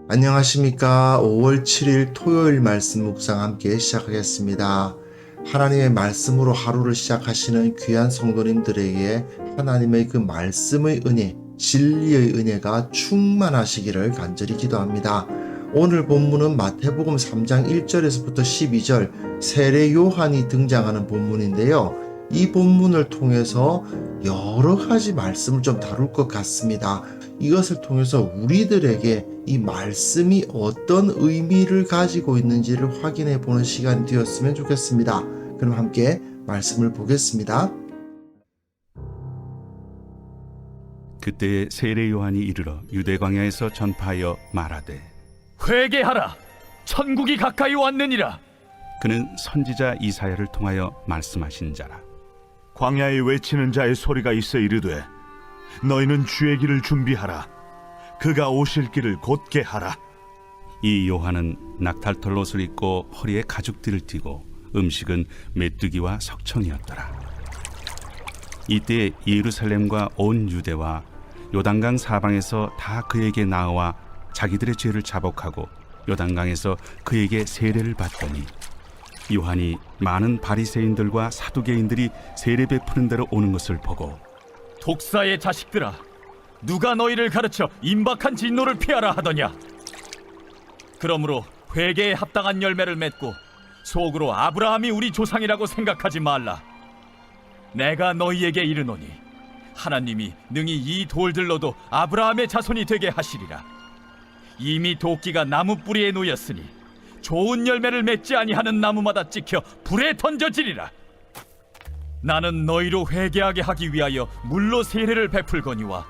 안녕하십니까. 5월 7일 토요일 말씀 묵상 함께 시작하겠습니다. 하나님의 말씀으로 하루를 시작하시는 귀한 성도님들에게 하나님의 그 말씀의 은혜, 진리의 은혜가 충만하시기를 간절히 기도합니다. 오늘 본문은 마태복음 3장 1절에서부터 12절 세례 요한이 등장하는 본문인데요. 이 본문을 통해서 여러 가지 말씀을 좀 다룰 것 같습니다. 이것을 통해서 우리들에게 이 말씀이 어떤 의미를 가지고 있는지를 확인해 보는 시간이 되었으면 좋겠습니다. 그럼 함께 말씀을 보겠습니다. 그때에 세례 요한이 이르러 유대 광야에서 전파하여 말하되 회개하라, 천국이 가까이 왔느니라. 그는 선지자 이사야를 통하여 말씀하신 자라. 광야에 외치는 자의 소리가 있어 이르되 너희는 주의 길을 준비하라, 그가 오실 길을 곧게 하라. 이 요한은 낙탈털 옷을 입고 허리에 가죽띠를 띠고 음식은 메뚜기와 석청이었더라. 이때 예루살렘과 온 유대와 요단강 사방에서 다 그에게 나와 자기들의 죄를 자복하고 요단강에서 그에게 세례를 받더니 요한이 많은 바리새인들과 사두개인들이 세례 베푸는 데로 오는 것을 보고 독사의 자식들아, 누가 너희를 가르쳐 임박한 진노를 피하라 하더냐. 그러므로 회개에 합당한 열매를 맺고 속으로 아브라함이 우리 조상이라고 생각하지 말라. 내가 너희에게 이르노니 하나님이 능히 이 돌들로도 아브라함의 자손이 되게 하시리라. 이미 도끼가 나무 뿌리에 놓였으니 좋은 열매를 맺지 아니하는 나무마다 찍혀 불에 던져지리라. 나는 너희로 회개하게 하기 위하여 물로 세례를 베풀거니와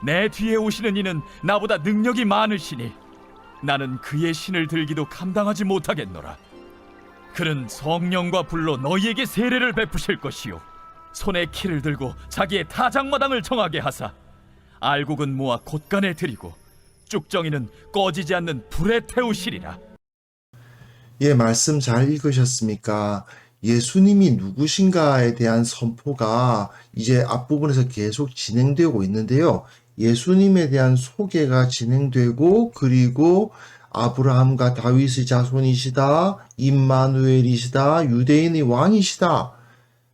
내 뒤에 오시는 이는 나보다 능력이 많으시니 나는 그의 신을 들기도 감당하지 못하겠노라. 그는 성령과 불로 너희에게 세례를 베푸실 것이요 손에 키를 들고 자기의 타작마당을 정하게 하사 알곡은 모아 곳간에 들이고 쭉정이는 꺼지지 않는 불에 태우시리라. 예, 말씀 잘 읽으셨습니까? 예수님이 누구신가에 대한 선포가 이제 앞부분에서 계속 진행되고 있는데요. 예수님에 대한 소개가 진행되고, 그리고 아브라함과 다윗의 자손이시다, 임마누엘이시다, 유대인의 왕이시다,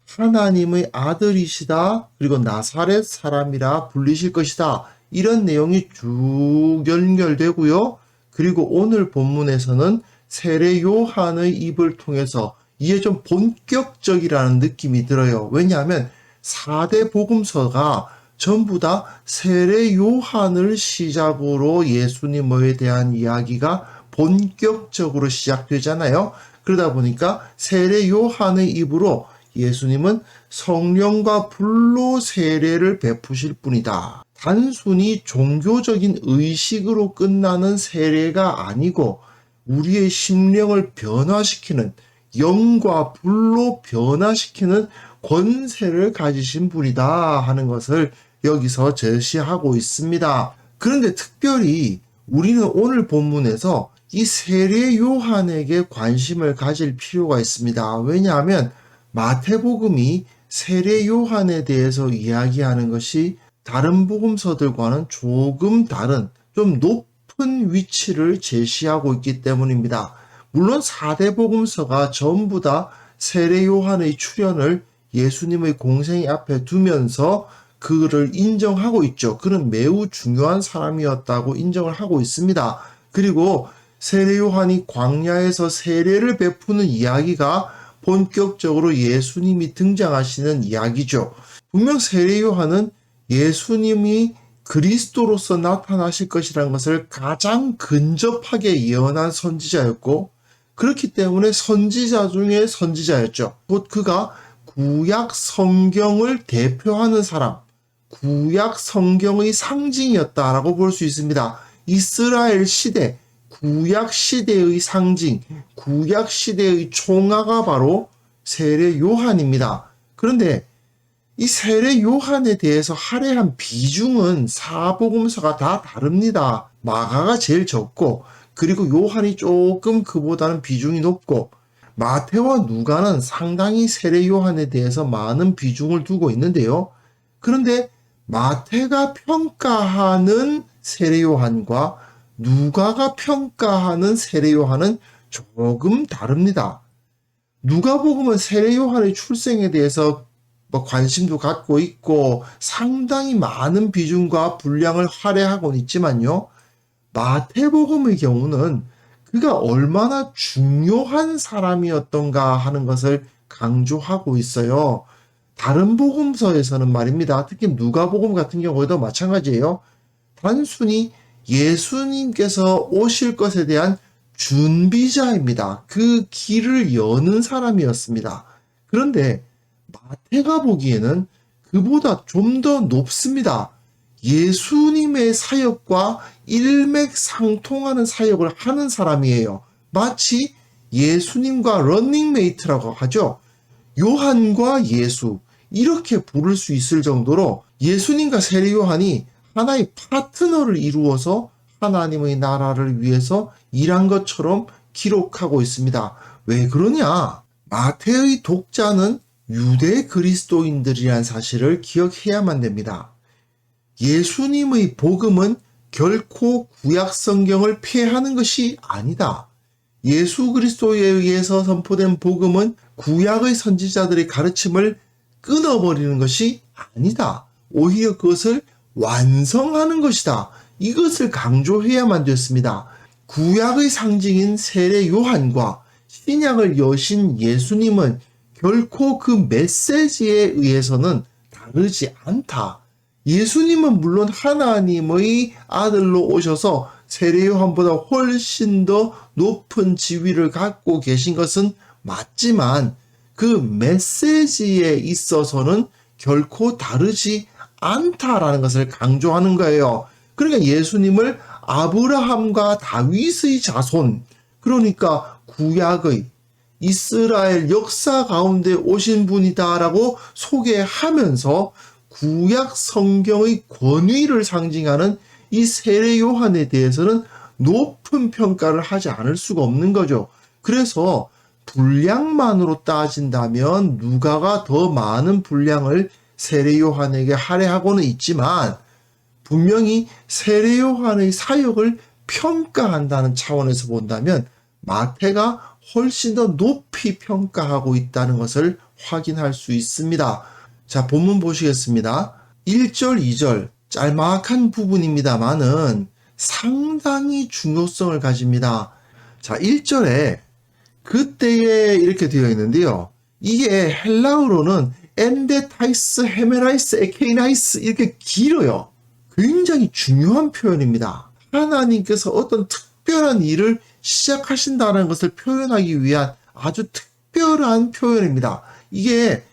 하나님의 아들이시다, 그리고 나사렛 사람이라 불리실 것이다, 이런 내용이 쭉 연결되고요. 그리고 오늘 본문에서는 세례 요한의 입을 통해서 이게 좀 본격적이라는 느낌이 들어요. 왜냐하면 4대 복음서가 전부 다 세례 요한을 시작으로 예수님에 대한 이야기가 본격적으로 시작되잖아요. 그러다 보니까 세례 요한의 입으로 예수님은 성령과 불로 세례를 베푸실 분이다. 단순히 종교적인 의식으로 끝나는 세례가 아니고 우리의 심령을 변화시키는, 영과 불로 변화시키는 권세를 가지신 분이다 하는 것을 여기서 제시하고 있습니다. 그런데 특별히 우리는 오늘 본문에서 이 세례 요한에게 관심을 가질 필요가 있습니다. 왜냐하면 마태복음이 세례 요한에 대해서 이야기하는 것이 다른 복음서들과는 조금 다른, 좀 높은 위치를 제시하고 있기 때문입니다. 물론 4대 복음서가 전부 다 세례 요한의 출현을 예수님의 공생애 앞에 두면서 그를 인정하고 있죠. 그는 매우 중요한 사람이었다고 인정을 하고 있습니다. 그리고 세례 요한이 광야에서 세례를 베푸는 이야기가 본격적으로 예수님이 등장하시는 이야기죠. 분명 세례 요한은 예수님이 그리스도로서 나타나실 것이라는 것을 가장 근접하게 예언한 선지자였고, 그렇기 때문에 선지자 중에 선지자였죠. 곧 그가 구약 성경을 대표하는 사람, 구약 성경의 상징이었다라고 볼 수 있습니다. 이스라엘 시대, 구약 시대의 상징, 구약 시대의 총화가 바로 세례 요한입니다. 그런데 이 세례 요한에 대해서 할애한 비중은 사복음서가 다 다릅니다. 마가가 제일 적고, 그리고 요한이 조금 그보다는 비중이 높고, 마태와 누가는 상당히 세례 요한에 대해서 많은 비중을 두고 있는데요. 그런데 마태가 평가하는 세례 요한과 누가가 평가하는 세례 요한은 조금 다릅니다. 누가복음은 세례 요한의 출생에 대해서 관심도 갖고 있고 상당히 많은 비중과 분량을 할애하고는 있지만요. 마태복음의 경우는 그가 얼마나 중요한 사람이었던가 하는 것을 강조하고 있어요. 다른 복음서에서는 말입니다. 특히 누가복음 같은 경우에도 마찬가지예요. 단순히 예수님께서 오실 것에 대한 준비자입니다. 그 길을 여는 사람이었습니다. 그런데 마태가 보기에는 그보다 좀 더 높습니다. 예수님의 사역과 일맥상통하는 사역을 하는 사람이에요. 마치 예수님과 런닝메이트라고 하죠. 요한과 예수, 이렇게 부를 수 있을 정도로 예수님과 세례 요한이 하나의 파트너를 이루어서 하나님의 나라를 위해서 일한 것처럼 기록하고 있습니다. 왜 그러냐? 마태의 독자는 유대 그리스도인들이란 사실을 기억해야만 됩니다. 예수님의 복음은 결코 구약 성경을 폐하는 것이 아니다. 예수 그리스도에 의해서 선포된 복음은 구약의 선지자들의 가르침을 끊어버리는 것이 아니다. 오히려 그것을 완성하는 것이다. 이것을 강조해야만 됐습니다. 구약의 상징인 세례 요한과 신약을 여신 예수님은 결코 그 메시지에 의해서는 다르지 않다. 예수님은 물론 하나님의 아들로 오셔서 세례 요한보다 훨씬 더 높은 지위를 갖고 계신 것은 맞지만 그 메시지에 있어서는 결코 다르지 않다라는 것을 강조하는 거예요. 그러니까 예수님을 아브라함과 다윗의 자손, 그러니까 구약의 이스라엘 역사 가운데 오신 분이다라고 소개하면서 구약 성경의 권위를 상징하는 이 세례 요한에 대해서는 높은 평가를 하지 않을 수가 없는 거죠. 그래서 분량만으로 따진다면 누가가 더 많은 분량을 세례 요한에게 할애하고는 있지만 분명히 세례 요한의 사역을 평가한다는 차원에서 본다면 마태가 훨씬 더 높이 평가하고 있다는 것을 확인할 수 있습니다. 자, 본문 보시겠습니다. 1절, 2절 짤막한 부분입니다만은 상당히 중요성을 가집니다. 자, 1절에 그때에 이렇게 되어 있는데요. 이게 헬라어로는 엔데타이스, 헤메라이스, 에케이나이스 이렇게 길어요. 굉장히 중요한 표현입니다. 하나님께서 어떤 특별한 일을 시작하신다는 것을 표현하기 위한 아주 특별한 표현입니다. 이게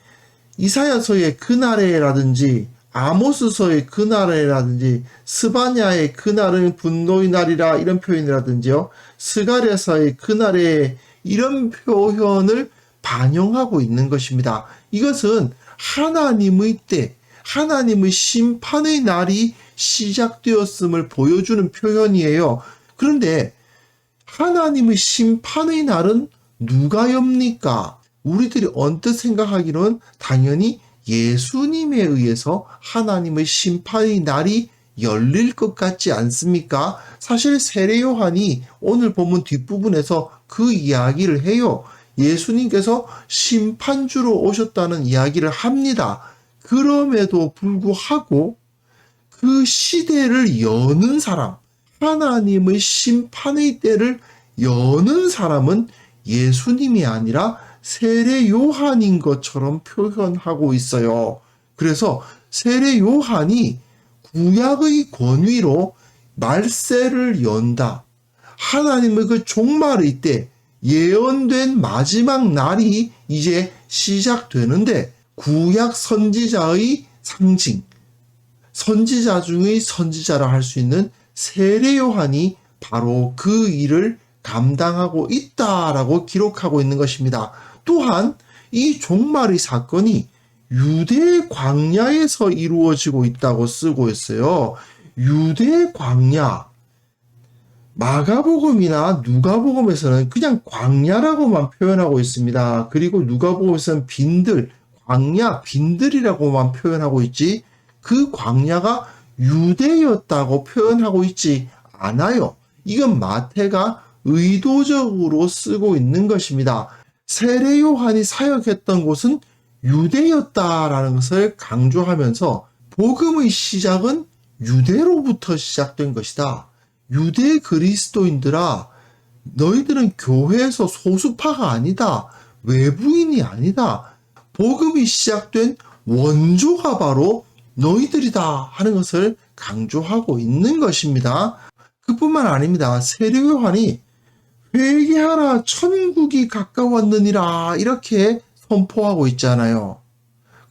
이사야서의 그날에라든지 아모스서의 그날에라든지 스바냐의 그날은 분노의 날이라 이런 표현이라든지요. 스가랴서의 그날에 이런 표현을 반영하고 있는 것입니다. 이것은 하나님의 때, 하나님의 심판의 날이 시작되었음을 보여주는 표현이에요. 그런데 하나님의 심판의 날은 누가 엽니까? 우리들이 언뜻 생각하기로는 당연히 예수님에 의해서 하나님의 심판의 날이 열릴 것 같지 않습니까? 사실 세례 요한이 오늘 본문 뒷부분에서 그 이야기를 해요. 예수님께서 심판주로 오셨다는 이야기를 합니다. 그럼에도 불구하고 그 시대를 여는 사람, 하나님의 심판의 때를 여는 사람은 예수님이 아니라 세례 요한인 것처럼 표현하고 있어요. 그래서 세례 요한이 구약의 권위로 말세를 연다. 하나님의 그 종말의 때 예언된 마지막 날이 이제 시작되는데 구약 선지자의 상징, 선지자 중의 선지자라 할 수 있는 세례 요한이 바로 그 일을 감당하고 있다라고 기록하고 있는 것입니다. 또한 이 종말의 사건이 유대 광야에서 이루어지고 있다고 쓰고 있어요. 유대 광야. 마가복음이나 누가복음에서는 그냥 광야라고만 표현하고 있습니다. 그리고 누가복음에서는 빈들, 광야, 빈들이라고만 표현하고 있지 그 광야가 유대였다고 표현하고 있지 않아요. 이건 마태가 의도적으로 쓰고 있는 것입니다. 세례 요한이 사역했던 곳은 유대였다라는 것을 강조하면서 복음의 시작은 유대로부터 시작된 것이다. 유대 그리스도인들아, 너희들은 교회에서 소수파가 아니다. 외부인이 아니다. 복음이 시작된 원조가 바로 너희들이다 하는 것을 강조하고 있는 것입니다. 그뿐만 아닙니다. 세례 요한이 회개하라 천국이 가까웠느니라 이렇게 선포하고 있잖아요.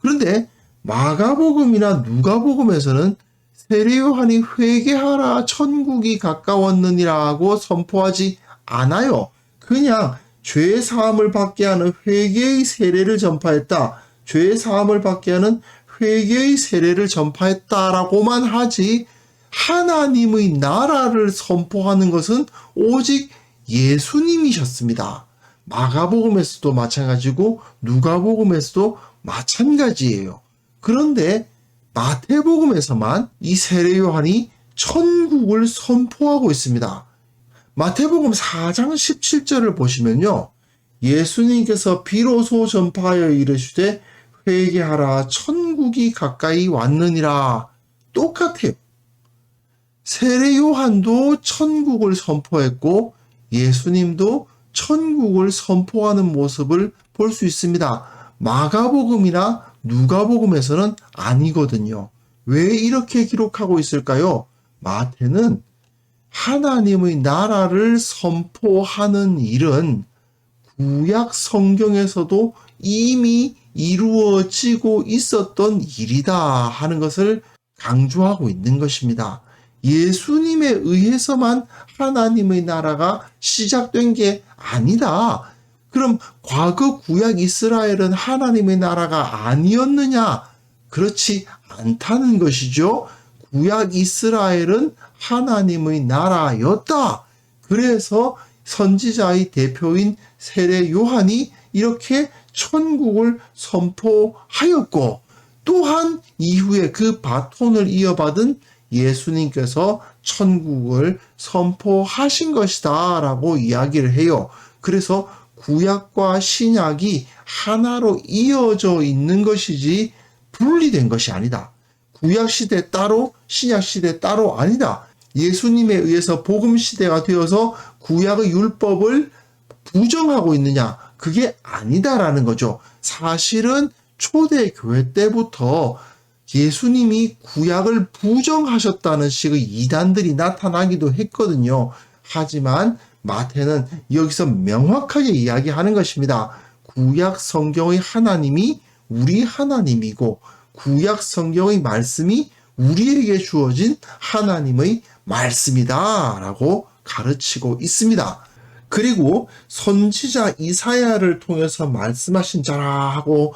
그런데 마가복음이나 누가복음에서는 세례 요한이 회개하라 천국이 가까웠느니라고 선포하지 않아요. 그냥 죄 사함을 받게 하는 회개의 세례를 전파했다. 죄 사함을 받게 하는 회개의 세례를 전파했다라고만 하지 하나님의 나라를 선포하는 것은 오직 예수님이셨습니다. 마가복음에서도 마찬가지고 누가복음에서도 마찬가지예요. 그런데 마태복음에서만 이 세례 요한이 천국을 선포하고 있습니다. 마태복음 4장 17절을 보시면요. 예수님께서 비로소 전파하여 이르시되 회개하라 천국이 가까이 왔느니라. 똑같아요. 세례 요한도 천국을 선포했고 예수님도 천국을 선포하는 모습을 볼 수 있습니다. 마가복음이나 누가복음에서는 아니거든요. 왜 이렇게 기록하고 있을까요? 마태는 하나님의 나라를 선포하는 일은 구약 성경에서도 이미 이루어지고 있었던 일이다 하는 것을 강조하고 있는 것입니다. 예수님에 의해서만 하나님의 나라가 시작된 게 아니다. 그럼 과거 구약 이스라엘은 하나님의 나라가 아니었느냐? 그렇지 않다는 것이죠. 구약 이스라엘은 하나님의 나라였다. 그래서 선지자의 대표인 세례 요한이 이렇게 천국을 선포하였고 또한 이후에 그 바톤을 이어받은 예수님께서 천국을 선포하신 것이다 라고 이야기를 해요. 그래서 구약과 신약이 하나로 이어져 있는 것이지 분리된 것이 아니다. 구약 시대 따로 신약 시대 따로 아니다. 예수님에 의해서 복음 시대가 되어서 구약의 율법을 부정하고 있느냐? 그게 아니다라는 거죠. 사실은 초대교회 때부터 예수님이 구약을 부정하셨다는 식의 이단들이 나타나기도 했거든요. 하지만 마태는 여기서 명확하게 이야기하는 것입니다. 구약 성경의 하나님이 우리 하나님이고 구약 성경의 말씀이 우리에게 주어진 하나님의 말씀이다 라고 가르치고 있습니다. 그리고 선지자 이사야를 통해서 말씀하신 자라 하고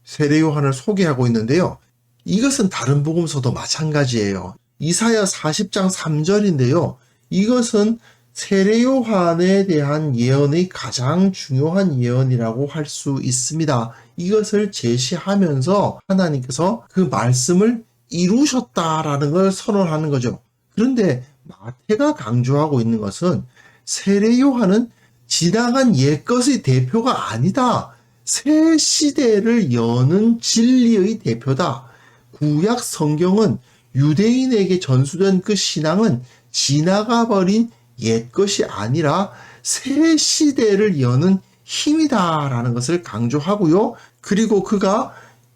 세례 요한을 소개하고 있는데요. 이것은 다른 복음서도 마찬가지예요. 이사야 40장 3절인데요. 이것은 세례 요한에 대한 예언의 가장 중요한 예언이라고 할 수 있습니다. 이것을 제시하면서 하나님께서 그 말씀을 이루셨다라는 걸 선언하는 거죠. 그런데 마태가 강조하고 있는 것은 세례 요한은 지나간 옛것의 대표가 아니다. 새 시대를 여는 진리의 대표다. 구약 성경은 유대인에게 전수된 그 신앙은 지나가 버린 옛것이 아니라 새 시대를 여는 힘이다라는 것을 강조하고요. 그리고 그가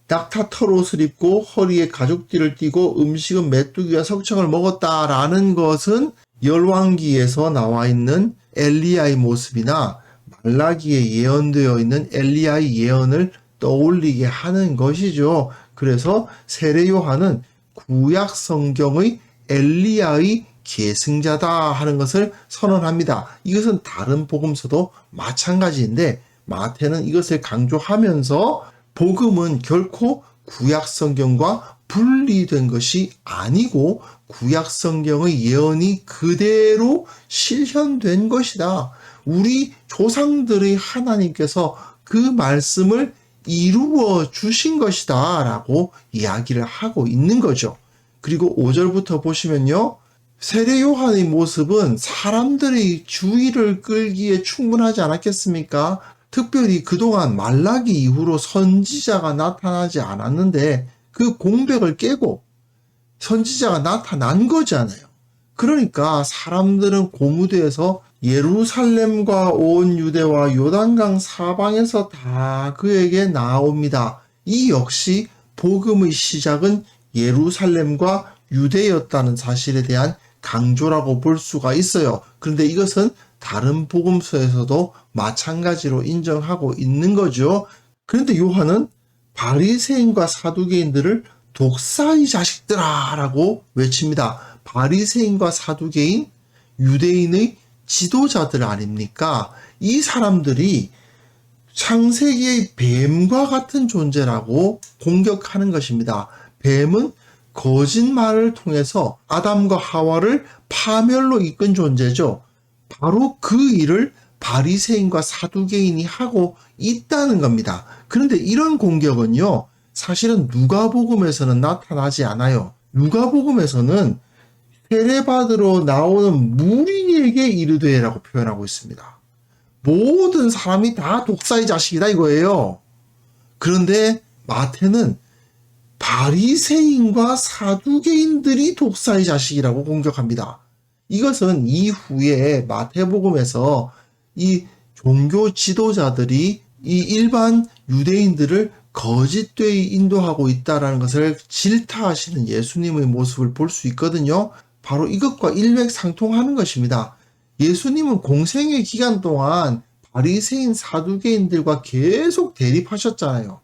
낙타털 옷을 입고 허리에 가죽띠를 띠고 음식은 메뚜기와 석청을 먹었다라는 것은 열왕기에서 나와 있는 엘리야의 모습이나 말라기에 예언되어 있는 엘리야의 예언을 떠올리게 하는 것이죠. 그래서 세례 요한은 구약 성경의 엘리야의 계승자다 하는 것을 선언합니다. 이것은 다른 복음서도 마찬가지인데 마태는 이것을 강조하면서 복음은 결코 구약 성경과 분리된 것이 아니고 구약 성경의 예언이 그대로 실현된 것이다. 우리 조상들의 하나님께서 그 말씀을 이루어 주신 것이다 라고 이야기를 하고 있는 거죠. 그리고 5절부터 보시면요. 세례 요한의 모습은 사람들의 주의를 끌기에 충분하지 않았겠습니까? 특별히 그동안 말라기 이후로 선지자가 나타나지 않았는데 그 공백을 깨고 선지자가 나타난 거잖아요. 그러니까 사람들은 고무대에서 예루살렘과 온 유대와 요단강 사방에서 다 그에게 나옵니다. 이 역시 복음의 시작은 예루살렘과 유대였다는 사실에 대한 강조라고 볼 수가 있어요. 그런데 이것은 다른 복음서에서도 마찬가지로 인정하고 있는 거죠. 그런데 요한은 바리새인과 사두개인들을 독사의 자식들아 라고 외칩니다. 바리새인과 사두개인, 유대인의 지도자들 아닙니까? 이 사람들이 창세기의 뱀과 같은 존재라고 공격하는 것입니다. 뱀은 거짓말을 통해서 아담과 하와를 파멸로 이끈 존재죠. 바로 그 일을 바리새인과 사두개인이 하고 있다는 겁니다. 그런데 이런 공격은요, 사실은 누가복음에서는 나타나지 않아요. 누가복음에서는 세례받으러 나오는 무리에게 이르되라고 표현하고 있습니다. 모든 사람이 다 독사의 자식이다 이거예요. 그런데 마태는 바리새인과 사두개인들이 독사의 자식이라고 공격합니다. 이것은 이후에 마태복음에서 이 종교 지도자들이 이 일반 유대인들을 거짓되이 인도하고 있다는 것을 질타하시는 예수님의 모습을 볼 수 있거든요. 바로 이것과 일맥상통하는 것입니다. 예수님은 공생의 기간 동안 바리새인 사두개인들과 계속 대립하셨잖아요.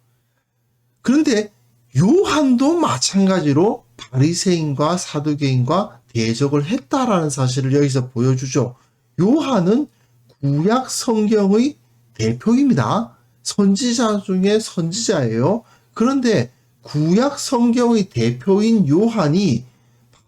그런데 요한도 마찬가지로 바리새인과 사두개인과 대적을 했다라는 사실을 여기서 보여주죠. 요한은 구약 성경의 대표입니다. 선지자 중에 선지자예요. 그런데 구약 성경의 대표인 요한이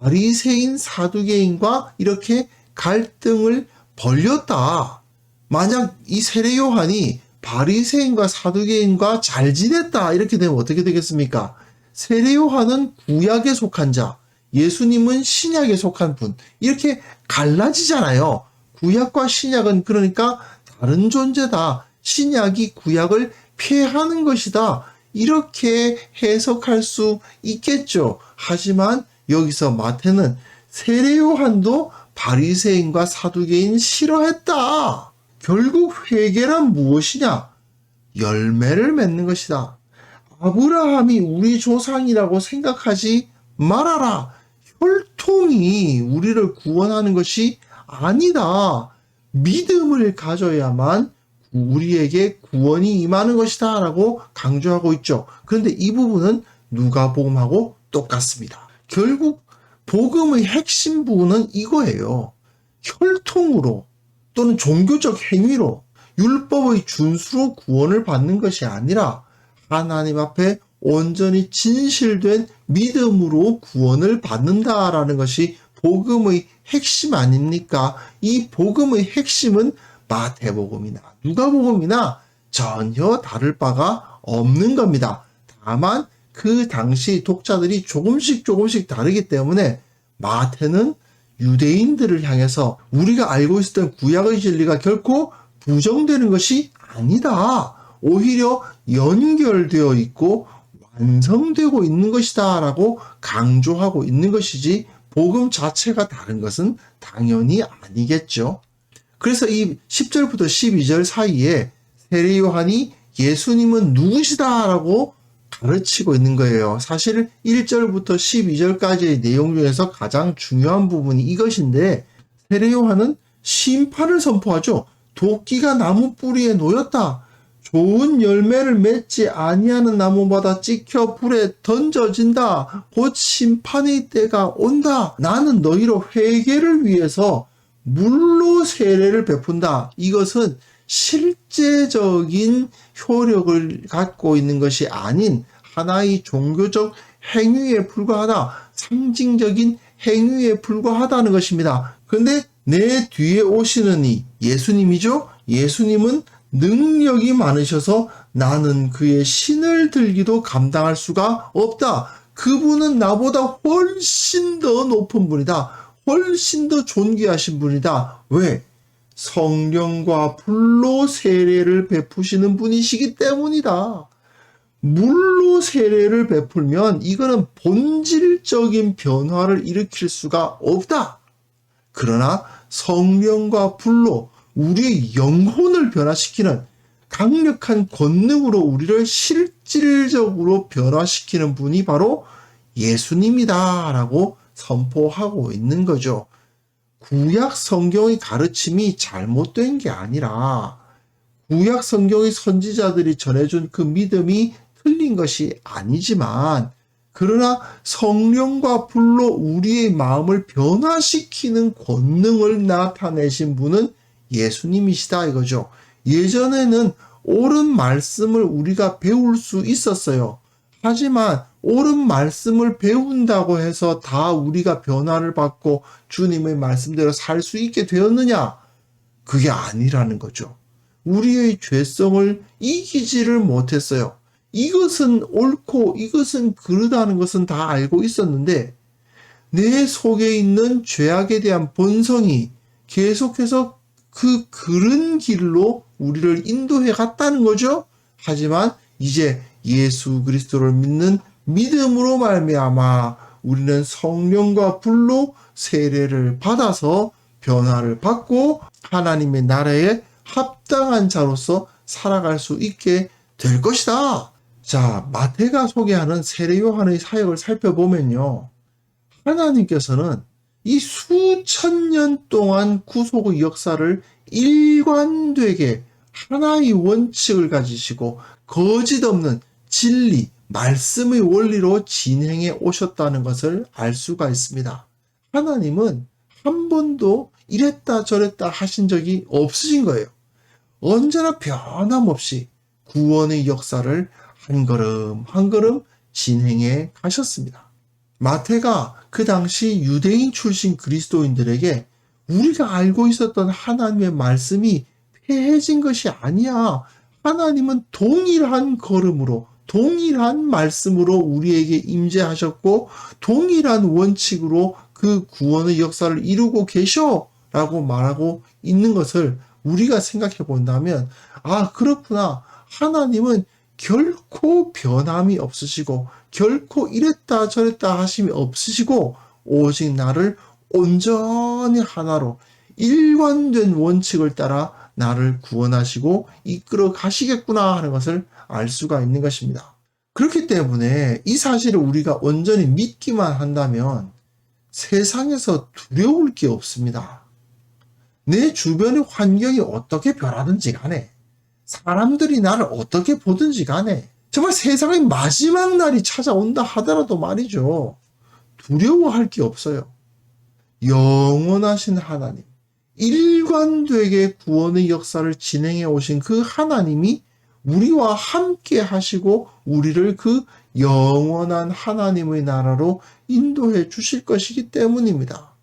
바리새인 사두개인과 이렇게 갈등을 벌였다. 만약 이 세례 요한이 바리새인과 사두개인과 잘 지냈다 이렇게 되면 어떻게 되겠습니까? 세례 요한은 구약에 속한 자, 예수님은 신약에 속한 분, 이렇게 갈라지잖아요. 구약과 신약은 그러니까 다른 존재다. 신약이 구약을 폐하는 것이다. 이렇게 해석할 수 있겠죠. 하지만 여기서 마태는 세례 요한도 바리새인과 사두개인 싫어했다. 결국 회개란 무엇이냐? 열매를 맺는 것이다. 아브라함이 우리 조상이라고 생각하지 말아라. 혈통이 우리를 구원하는 것이 아니다. 믿음을 가져야만 우리에게 구원이 임하는 것이다 라고 강조하고 있죠. 그런데 이 부분은 누가복음하고 똑같습니다. 결국 복음의 핵심 부분은 이거예요. 혈통으로 또는 종교적 행위로 율법의 준수로 구원을 받는 것이 아니라 하나님 앞에 온전히 진실된 믿음으로 구원을 받는다라는 것이 복음의 핵심 아닙니까? 이 복음의 핵심은 마태복음이나 누가복음이나 전혀 다를 바가 없는 겁니다. 다만 그 당시 독자들이 조금씩 다르기 때문에 마태는 유대인들을 향해서 우리가 알고 있었던 구약의 진리가 결코 부정되는 것이 아니다. 오히려 연결되어 있고 완성되고 있는 것이다 라고 강조하고 있는 것이지 복음 자체가 다른 것은 당연히 아니겠죠. 그래서 이 10절부터 12절 사이에 세례 요한이 예수님은 누구시다 라고 가르치고 있는 거예요. 사실 1절부터 12절까지의 내용 중에서 가장 중요한 부분이 이것인데 세례 요한은 심판을 선포하죠. 도끼가 나무 뿌리에 놓였다. 좋은 열매를 맺지 아니하는 나무마다 찍혀 불에 던져진다. 곧 심판의 때가 온다. 나는 너희로 회개를 위해서 물로 세례를 베푼다. 이것은 실제적인 효력을 갖고 있는 것이 아닌 하나의 종교적 행위에 불과하다. 상징적인 행위에 불과하다는 것입니다. 그런데 내 뒤에 오시는 이 예수님이죠. 예수님은 능력이 많으셔서 나는 그의 신을 들기도 감당할 수가 없다. 그분은 나보다 훨씬 더 높은 분이다. 훨씬 더 존귀하신 분이다. 왜? 성령과 불로 세례를 베푸시는 분이시기 때문이다. 물로 세례를 베풀면 이거는 본질적인 변화를 일으킬 수가 없다. 그러나 성령과 불로 우리의 영혼을 변화시키는 강력한 권능으로 우리를 실질적으로 변화시키는 분이 바로 예수님이다 라고 선포하고 있는 거죠. 구약 성경의 가르침이 잘못된 게 아니라 구약 성경의 선지자들이 전해준 그 믿음이 틀린 것이 아니지만, 그러나 성령과 불로 우리의 마음을 변화시키는 권능을 나타내신 분은 예수님이시다 이거죠. 예전에는 옳은 말씀을 우리가 배울 수 있었어요. 하지만 옳은 말씀을 배운다고 해서 다 우리가 변화를 받고 주님의 말씀대로 살 수 있게 되었느냐? 그게 아니라는 거죠. 우리의 죄성을 이기지를 못했어요. 이것은 옳고 이것은 그르다는 것은 다 알고 있었는데 내 속에 있는 죄악에 대한 본성이 계속해서 그 그른 길로 우리를 인도해 갔다는 거죠. 하지만 이제 예수 그리스도를 믿는 믿음으로 말미암아 우리는 성령과 불로 세례를 받아서 변화를 받고 하나님의 나라에 합당한 자로서 살아갈 수 있게 될 것이다. 자, 마태가 소개하는 세례 요한의 사역을 살펴보면요. 하나님께서는 이 수천 년 동안 구속의 역사를 일관되게 하나의 원칙을 가지시고 거짓 없는 진리, 말씀의 원리로 진행해 오셨다는 것을 알 수가 있습니다. 하나님은 한 번도 이랬다 저랬다 하신 적이 없으신 거예요. 언제나 변함없이 구원의 역사를 한 걸음 한 걸음 진행해 가셨습니다. 마태가 그 당시 유대인 출신 그리스도인들에게 우리가 알고 있었던 하나님의 말씀이 폐해진 것이 아니야. 하나님은 동일한 걸음으로 동일한 말씀으로 우리에게 임재하셨고 동일한 원칙으로 그 구원의 역사를 이루고 계셔 라고 말하고 있는 것을 우리가 생각해 본다면, 아, 그렇구나. 하나님은 결코 변함이 없으시고 결코 이랬다 저랬다 하심이 없으시고 오직 나를 온전히 하나로 일관된 원칙을 따라 나를 구원하시고 이끌어 가시겠구나 하는 것을 알 수가 있는 것입니다. 그렇기 때문에 이 사실을 우리가 온전히 믿기만 한다면 세상에서 두려울 게 없습니다. 내 주변의 환경이 어떻게 변하든지 간에 사람들이 나를 어떻게 보든지 간에 정말 세상의 마지막 날이 찾아온다 하더라도 말이죠. 두려워할 게 없어요. 영원하신 하나님, 일관되게 구원의 역사를 진행해 오신 그 하나님이 우리와 함께 하시고 우리를 그 영원한 하나님의 나라로 인도해 주실 것이기 때문입니다.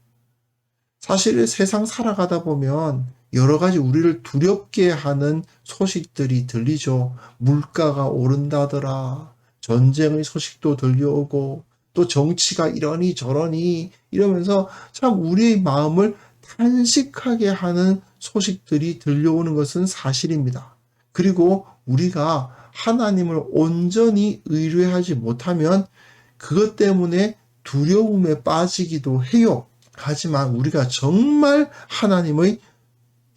사실 세상 살아가다 보면 여러 가지 우리를 두렵게 하는 소식들이 들리죠. 물가가 오른다더라. 전쟁의 소식도 들려오고 또 정치가 이러니 저러니 이러면서 참 우리의 마음을 탄식하게 하는 소식들이 들려오는 것은 사실입니다. 그리고 우리가 하나님을 온전히 의뢰하지 못하면 그것 때문에 두려움에 빠지기도 해요. 하지만 우리가 정말 하나님의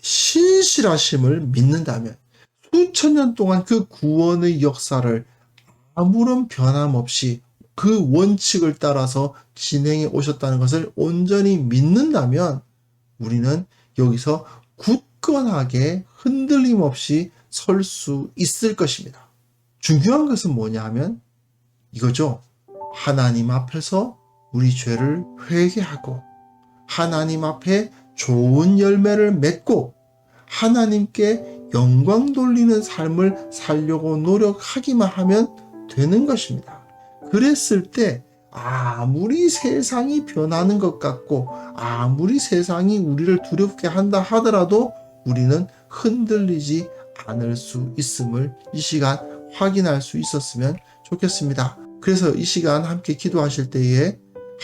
신실하심을 믿는다면 수천 년 동안 그 구원의 역사를 아무런 변함 없이 그 원칙을 따라서 진행해 오셨다는 것을 온전히 믿는다면 우리는 여기서 굳건하게 흔들림 없이 설 수 있을 것입니다. 중요한 것은 뭐냐 하면 이거죠. 하나님 앞에서 우리 죄를 회개하고 하나님 앞에 좋은 열매를 맺고 하나님께 영광 돌리는 삶을 살려고 노력하기만 하면 되는 것입니다. 그랬을 때 아무리 세상이 변하는 것 같고 아무리 세상이 우리를 두렵게 한다 하더라도 우리는 흔들리지 않을 수 있음을 이 시간 확인할 수 있었으면 좋겠습니다. 그래서 이 시간 함께 기도하실 때에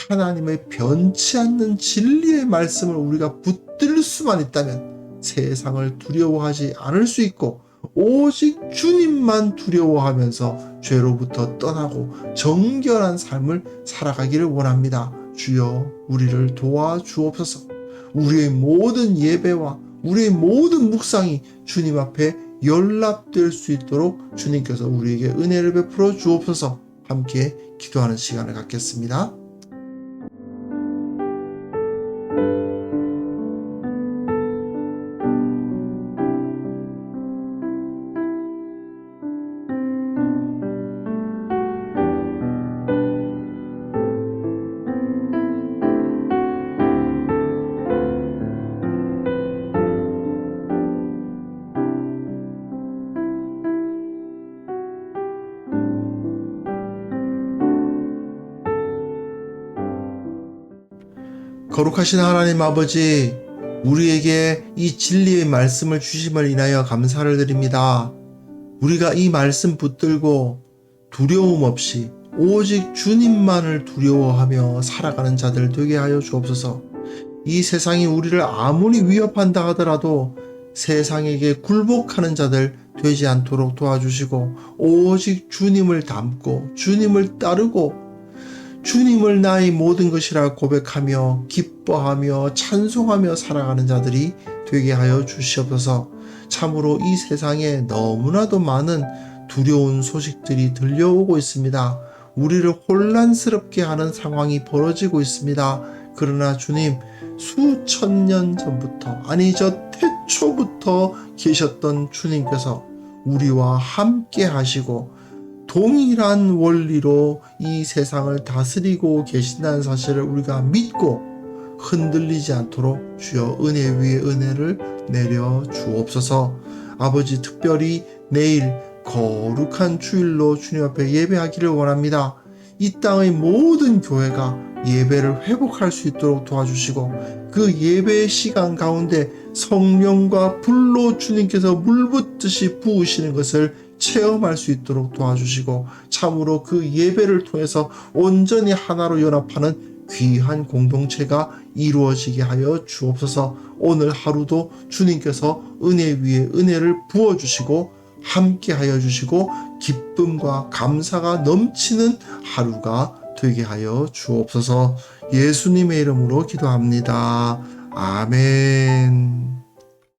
하나님의 변치 않는 진리의 말씀을 우리가 붙들 수만 있다면 세상을 두려워하지 않을 수 있고 오직 주님만 두려워하면서 죄로부터 떠나고 정결한 삶을 살아가기를 원합니다. 주여 우리를 도와주옵소서. 우리의 모든 예배와 우리의 모든 묵상이 주님 앞에 연락될 수 있도록 주님께서 우리에게 은혜를 베풀어 주옵소서. 함께 기도하는 시간을 갖겠습니다. 거룩하신 하나님 아버지, 우리에게 이 진리의 말씀을 주심을 인하여 감사를 드립니다. 우리가 이 말씀 붙들고 두려움 없이 오직 주님만을 두려워하며 살아가는 자들 되게 하여 주옵소서. 이 세상이 우리를 아무리 위협한다 하더라도 세상에게 굴복하는 자들 되지 않도록 도와주시고 오직 주님을 닮고 주님을 따르고 주님을 나의 모든 것이라 고백하며 기뻐하며 찬송하며 살아가는 자들이 되게 하여 주시옵소서. 참으로 이 세상에 너무나도 많은 두려운 소식들이 들려오고 있습니다. 우리를 혼란스럽게 하는 상황이 벌어지고 있습니다. 그러나 주님, 수천 년 전부터 아니 저 태초부터 계셨던 주님께서 우리와 함께 하시고 동일한 원리로 이 세상을 다스리고 계신다는 사실을 우리가 믿고 흔들리지 않도록 주여 은혜 위에 은혜를 내려 주옵소서. 아버지, 특별히 내일 거룩한 주일로 주님 앞에 예배하기를 원합니다. 이 땅의 모든 교회가 예배를 회복할 수 있도록 도와주시고 그 예배의 시간 가운데 성령과 불로 주님께서 물붓듯이 부으시는 것을 체험할 수 있도록 도와주시고 참으로 그 예배를 통해서 온전히 하나로 연합하는 귀한 공동체가 이루어지게 하여 주옵소서. 오늘 하루도 주님께서 은혜 위에 은혜를 부어주시고 함께 하여 주시고 기쁨과 감사가 넘치는 하루가 되게 하여 주옵소서. 예수님의 이름으로 기도합니다. 아멘.